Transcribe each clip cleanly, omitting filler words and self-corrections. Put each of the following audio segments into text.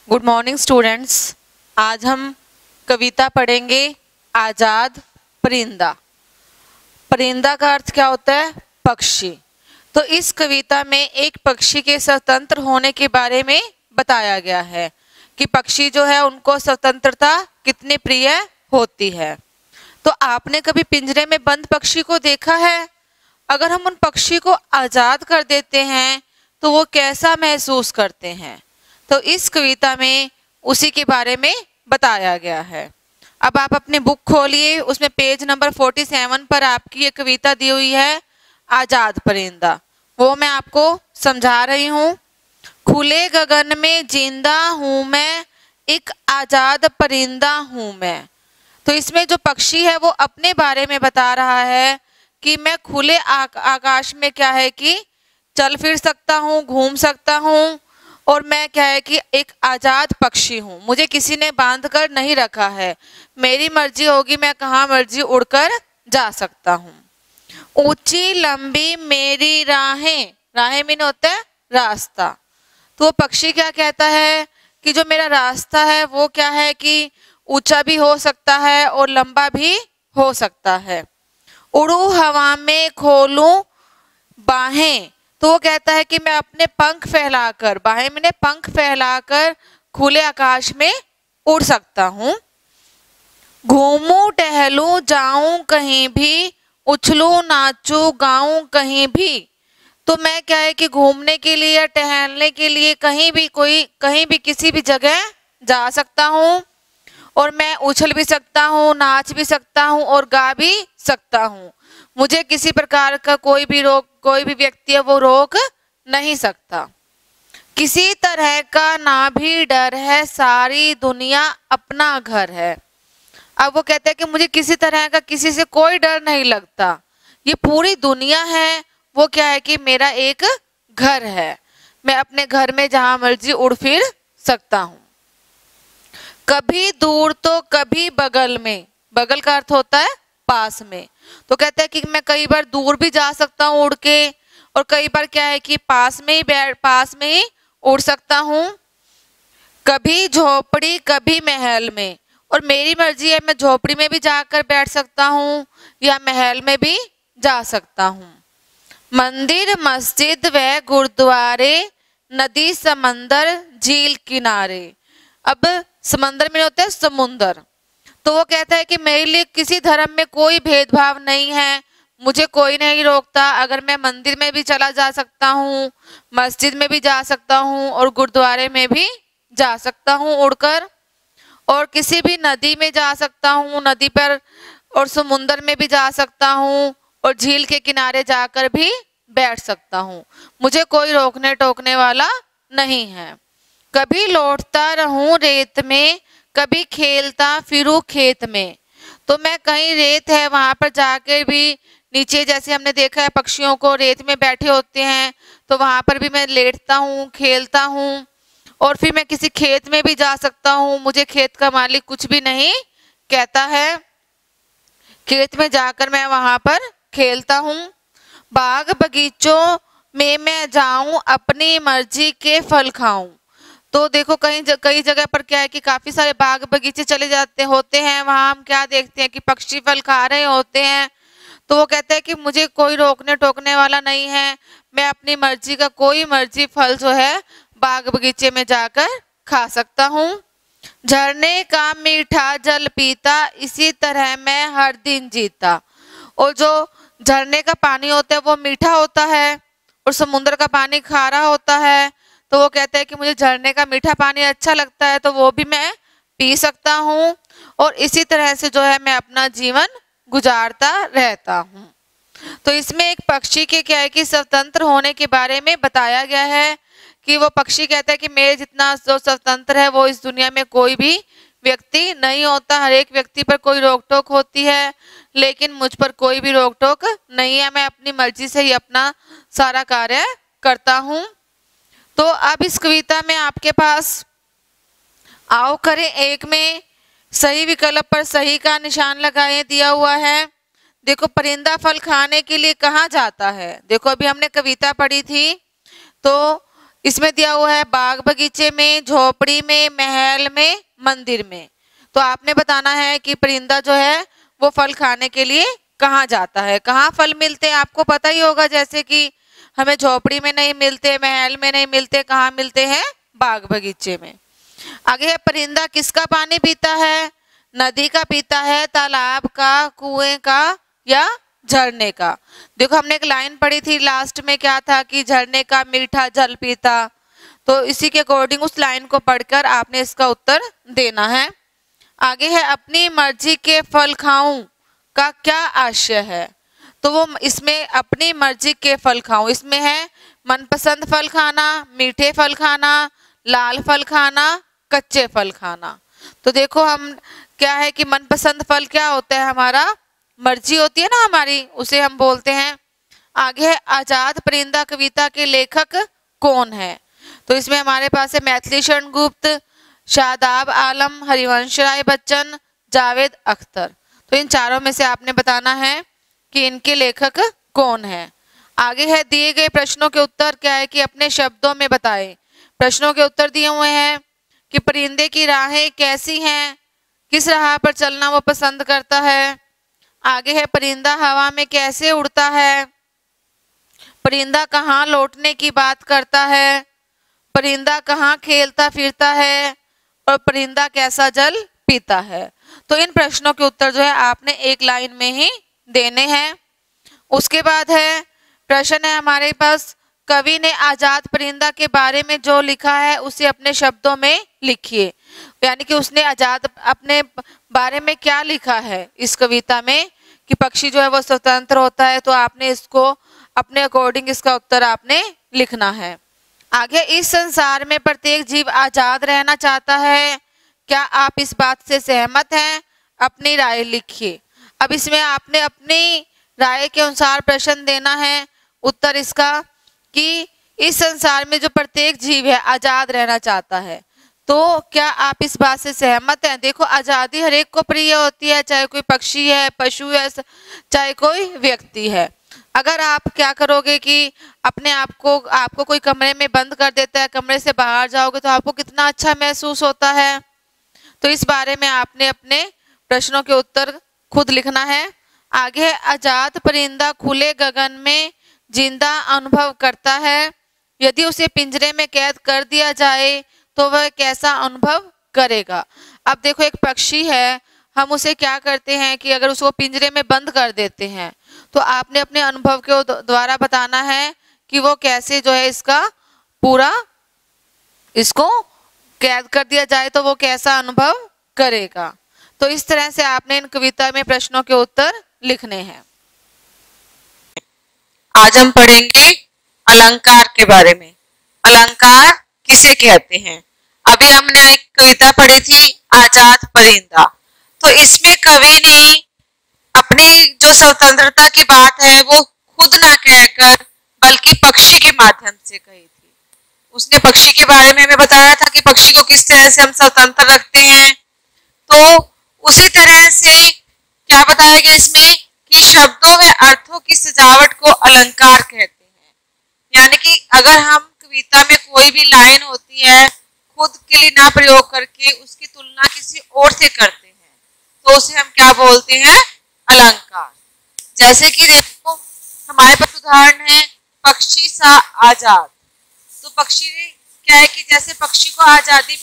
Good morning students. आज हम कविता पढ़ेंगे आजाद परिंदा। परिंदा का अर्थ क्या होता है? पक्षी। तो इस कविता में एक पक्षी के स्वतंत्र होने के बारे में बताया गया है कि पक्षी जो है उनको स्वतंत्रता कितनी प्रिय होती है। तो आपने कभी पिंजरे में बंद पक्षी को देखा है? अगर हम उन पक्षी को आजाद कर देते हैं तो वो कैसा महसूस करते हैं? तो इस कविता में उसी के बारे में बताया गया है। अब आप अपनी बुक खोलिए, उसमें पेज नंबर 47 पर आपकी ये कविता दी हुई है आजाद परिंदा। वो मैं आपको समझा रही हूँ। खुले गगन में जिंदा हूँ मैं, एक आजाद परिंदा हूँ मैं। तो इसमें जो पक्षी है वो अपने बारे में बता रहा है कि मैं खुले आकाश में क्या है कि चल फिर सकता हूँ, घूम सकता हूँ, और मैं क्या है कि एक आजाद पक्षी हूँ। मुझे किसी ने बांध कर नहीं रखा है, मेरी मर्जी होगी, मैं कहाँ मर्जी उड़कर जा सकता हूँ। ऊंची लंबी मेरी राहें, राहें मीन होता है रास्ता। तो वो पक्षी क्या कहता है कि जो मेरा रास्ता है वो क्या है कि ऊंचा भी हो सकता है और लंबा भी हो सकता है। उड़ू हवा में खोलूं बाहें, तो वो कहता है कि मैं अपने पंख फैलाकर, बाहें मैंने पंख फैलाकर खुले आकाश में उड़ सकता हूँ। घूमूं टहलूं जाऊं कहीं भी, उछलूं नाचूं गाऊं कहीं भी। तो मैं क्या है कि घूमने के लिए या टहलने के लिए कहीं भी किसी भी जगह जा सकता हूँ, और मैं उछल भी सकता हूँ, नाच भी सकता हूँ और गा भी सकता हूँ। मुझे किसी प्रकार का कोई भी व्यक्ति है वो रोक नहीं सकता। किसी तरह का ना भी डर है, सारी दुनिया अपना घर है। अब वो कहते हैं कि मुझे किसी तरह का किसी से कोई डर नहीं लगता, ये पूरी दुनिया है वो क्या है कि मेरा एक घर है, मैं अपने घर में जहां मर्जी उड़ फिर सकता हूँ। कभी दूर तो कभी बगल में, बगल का अर्थ होता है पास में। तो कहते हैं कि मैं कई बार दूर भी जा सकता हूँ उड़ के, और कई बार क्या है कि पास में ही उड़ सकता हूँ। कभी झोपड़ी कभी महल में, और मेरी मर्जी है मैं झोपड़ी में भी जाकर बैठ सकता हूँ या महल में भी जा सकता हूँ। मंदिर मस्जिद व गुरुद्वारे, नदी समंदर झील किनारे। अब समंदर में होता है समुंदर। तो वो कहता है कि मेरे लिए किसी धर्म में कोई भेदभाव नहीं है, मुझे कोई नहीं रोकता। अगर मैं मंदिर में भी चला जा सकता हूँ, मस्जिद में भी जा सकता हूँ और गुरुद्वारे में भी जा सकता हूँ उड़कर, और किसी भी नदी में जा सकता हूँ, नदी पर और समुंदर में भी जा सकता हूँ, और झील के किनारे जाकर भी बैठ सकता हूँ। मुझे कोई रोकने टोकने वाला नहीं है। कभी लौटता रहूं रेत में, कभी खेलता फिरूं खेत में। तो मैं कहीं रेत है वहां पर जाकर भी नीचे, जैसे हमने देखा है पक्षियों को रेत में बैठे होते हैं, तो वहां पर भी मैं लेटता हूँ, खेलता हूँ, और फिर मैं किसी खेत में भी जा सकता हूँ। मुझे खेत का मालिक कुछ भी नहीं कहता है, खेत में जाकर मैं वहां पर खेलता हूँ। बाग बगीचों में मैं जाऊं, अपनी मर्जी के फल खाऊं। तो देखो कई जगह पर क्या है कि काफी सारे बाग बगीचे चले जाते होते हैं, वहां हम क्या देखते हैं कि पक्षी फल खा रहे होते हैं। तो वो कहते हैं कि मुझे कोई रोकने टोकने वाला नहीं है, मैं अपनी मर्जी का कोई मर्जी फल जो है बाग बगीचे में जाकर खा सकता हूँ। झरने का मीठा जल पीता, इसी तरह मैं हर दिन जीता। और जो झरने का पानी होता है वो मीठा होता है और समुद्र का पानी खारा होता है। तो वो कहते हैं कि मुझे झरने का मीठा पानी अच्छा लगता है, तो वो भी मैं पी सकता हूँ, और इसी तरह से जो है मैं अपना जीवन गुजारता रहता हूँ। तो इसमें एक पक्षी के क्या है कि स्वतंत्र होने के बारे में बताया गया है कि वो पक्षी कहता है कि मेरे जितना जो स्वतंत्र है वो इस दुनिया में कोई भी व्यक्ति नहीं होता। हर एक व्यक्ति पर कोई रोक टोक होती है, लेकिन मुझ पर कोई भी रोक टोक नहीं है, मैं अपनी मर्जी से ही अपना सारा कार्य करता हूँ। तो अब इस कविता में आपके पास आओ करें एक में सही विकल्प पर सही का निशान लगाए दिया हुआ है। देखो परिंदा फल खाने के लिए कहाँ जाता है। देखो अभी हमने कविता पढ़ी थी तो इसमें दिया हुआ है बाग बगीचे में, झोपड़ी में, महल में, मंदिर में। तो आपने बताना है कि परिंदा जो है वो फल खाने के लिए कहाँ जाता है। कहाँ फल मिलते हैं आपको पता ही होगा, जैसे कि हमें झोपड़ी में नहीं मिलते, महल में नहीं मिलते, कहाँ मिलते हैं, बाग बगीचे में। आगे है परिंदा किसका पानी पीता है। नदी का पीता है, तालाब का, कुएं का या झरने का। देखो हमने एक लाइन पढ़ी थी लास्ट में, क्या था कि झरने का मीठा जल पीता। तो इसी के अकॉर्डिंग उस लाइन को पढ़कर आपने इसका उत्तर देना है। आगे है अपनी मर्जी के फल खाऊं का क्या आशय है। तो वो इसमें अपनी मर्जी के फल खाऊं, इसमें है मनपसंद फल खाना, मीठे फल खाना, लाल फल खाना, कच्चे फल खाना। तो देखो हम क्या है कि मनपसंद फल क्या होता है, हमारा मर्जी होती है ना हमारी, उसे हम बोलते हैं। आगे है आजाद परिंदा कविता के लेखक कौन है। तो इसमें हमारे पास है मैथिली शरण गुप्त, शादाब आलम, हरिवंश राय बच्चन, जावेद अख्तर। तो इन चारों में से आपने बताना है कि इनके लेखक कौन है। आगे है दिए गए प्रश्नों के उत्तर क्या है कि अपने शब्दों में बताएं। प्रश्नों के उत्तर दिए हुए हैं कि परिंदे की राहें कैसी हैं, किस राह पर चलना वो पसंद करता है। आगे है परिंदा हवा में कैसे उड़ता है, परिंदा कहाँ लौटने की बात करता है, परिंदा कहाँ खेलता फिरता है और परिंदा कैसा जल पीता है। तो इन प्रश्नों के उत्तर जो है आपने एक लाइन में ही देने हैं। उसके बाद है प्रश्न है हमारे पास कवि ने आजाद परिंदा के बारे में जो लिखा है उसे अपने शब्दों में लिखिए। यानी कि उसने आजाद अपने बारे में क्या लिखा है इस कविता में कि पक्षी जो है वो स्वतंत्र होता है। तो आपने इसको अपने अकॉर्डिंग इसका उत्तर आपने लिखना है। आगे इस संसार में प्रत्येक जीव आजाद रहना चाहता है, क्या आप इस बात से सहमत हैं, अपनी राय लिखिए। अब इसमें आपने अपनी राय के अनुसार प्रश्न देना है। उत्तर इसका कि इस संसार में जो प्रत्येक जीव है आजाद रहना चाहता है, तो क्या आप इस बात से सहमत हैं। देखो आजादी हर एक को प्रिय होती है, चाहे कोई पक्षी है, पशु है, चाहे कोई व्यक्ति है। अगर आप क्या करोगे कि अपने आपको कोई कमरे में बंद कर देता है, कमरे से बाहर जाओगे तो आपको कितना अच्छा महसूस होता है। तो इस बारे में आपने अपने प्रश्नों के उत्तर खुद लिखना है। आगे है आजाद परिंदा खुले गगन में जिंदा अनुभव करता है, यदि उसे पिंजरे में कैद कर दिया जाए तो वह कैसा अनुभव करेगा। अब देखो एक पक्षी है, हम उसे क्या करते हैं कि अगर उसको पिंजरे में बंद कर देते हैं तो आपने अपने अनुभव के द्वारा बताना है कि वो कैसे जो है इसका पूरा इसको कैद कर दिया जाए तो वो कैसा अनुभव करेगा। तो इस तरह से आपने इन कविता में प्रश्नों के उत्तर लिखने हैं। आज हम पढ़ेंगे अलंकार के बारे में। अलंकार किसे कहते हैं। अभी हमने एक कविता पढ़ी थी आजाद परिंदा, तो इसमें कवि ने अपनी जो स्वतंत्रता की बात है वो खुद ना कहकर बल्कि पक्षी के माध्यम से कही थी। उसने पक्षी के बारे में हमें बताया था कि पक्षी को किस तरह से हम स्वतंत्र रखते हैं। तो उसी तरह से क्या बताया गया इसमें कि शब्दों व अर्थों की सजावट को अलंकार कहते हैं। यानी कि अगर हम कविता में कोई भी लाइन होती है खुद के लिए ना प्रयोग करके उसकी तुलना किसी और से करते हैं तो उसे हम क्या बोलते हैं, अलंकार। जैसे कि देखो हमारे पास उदाहरण है पक्षी सा आजाद। तो पक्षी क्या है कि जैसे पक्षी को आजादी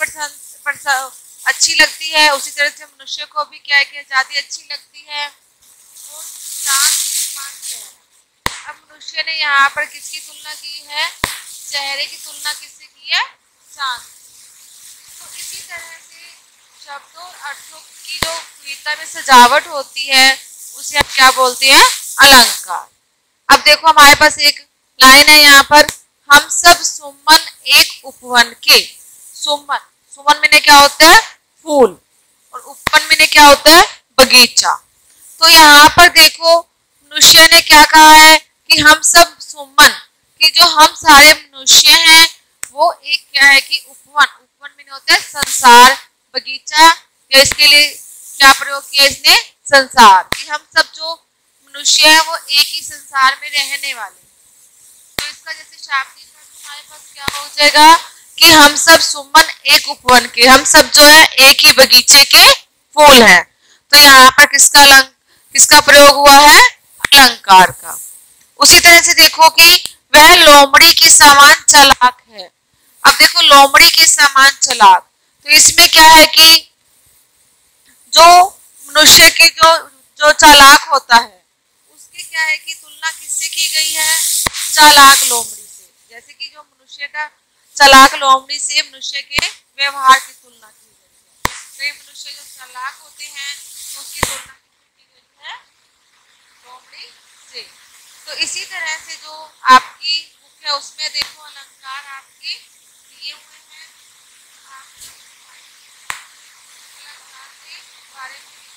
अच्छी लगती है, उसी तरह से मनुष्य को भी क्या है कि आजादी अच्छी लगती है। और चांद के समान चेहरा। अब मनुष्य ने यहाँ पर किसकी तुलना की है, चेहरे की तुलना किससे की है, चांद। तो इसी तरह से शब्दों और अर्थों की जो कविता में सजावट होती है उसे हम क्या बोलते हैं, अलंकार। अब देखो हमारे पास एक लाइन है यहाँ पर, हम सब सुमन एक उपवन के। सुमन, सुमन में क्या होता है, फूल, और उपवन में क्या होता है, बगीचा। तो यहाँ पर देखो मनुष्य ने क्या कहा है कि हम सब सुमन, कि जो हम सारे मनुष्य हैं वो एक क्या है कि उपवन, उपवन में होता है संसार, बगीचा, या इसके लिए क्या प्रयोग किया इसने, संसार, कि हम सब जो मनुष्य है वो एक ही संसार में रहने वाले। तो इसका जैसे शाब्दिक अर्थ हमारे पास क्या हो जाएगा कि हम सब सुमन एक उपवन के, हम सब जो है एक ही बगीचे के फूल हैं। तो यहाँ पर किसका प्रयोग हुआ है, अलंकार का। उसी तरह से देखो कि वह लोमड़ी के समान चालाक है। अब देखो लोमड़ी के समान चालाक, तो इसमें क्या है कि जो मनुष्य के जो चालाक होता है उसकी क्या है कि तुलना किससे की गई है, चालाक लोमड़ी से। जैसे कि जो मनुष्य का चालाक लोमड़ी से मनुष्य के व्यवहार की तुलना की गई है। तो ये मनुष्य जो चालाक होते हैं तो उसकी तुलना किससे की गई है, लोमड़ी से। तो इसी तरह से जो आपकी बुक है उसमें देखो अलंकार आपके दिए हुए हैं, अलंकार के बारे में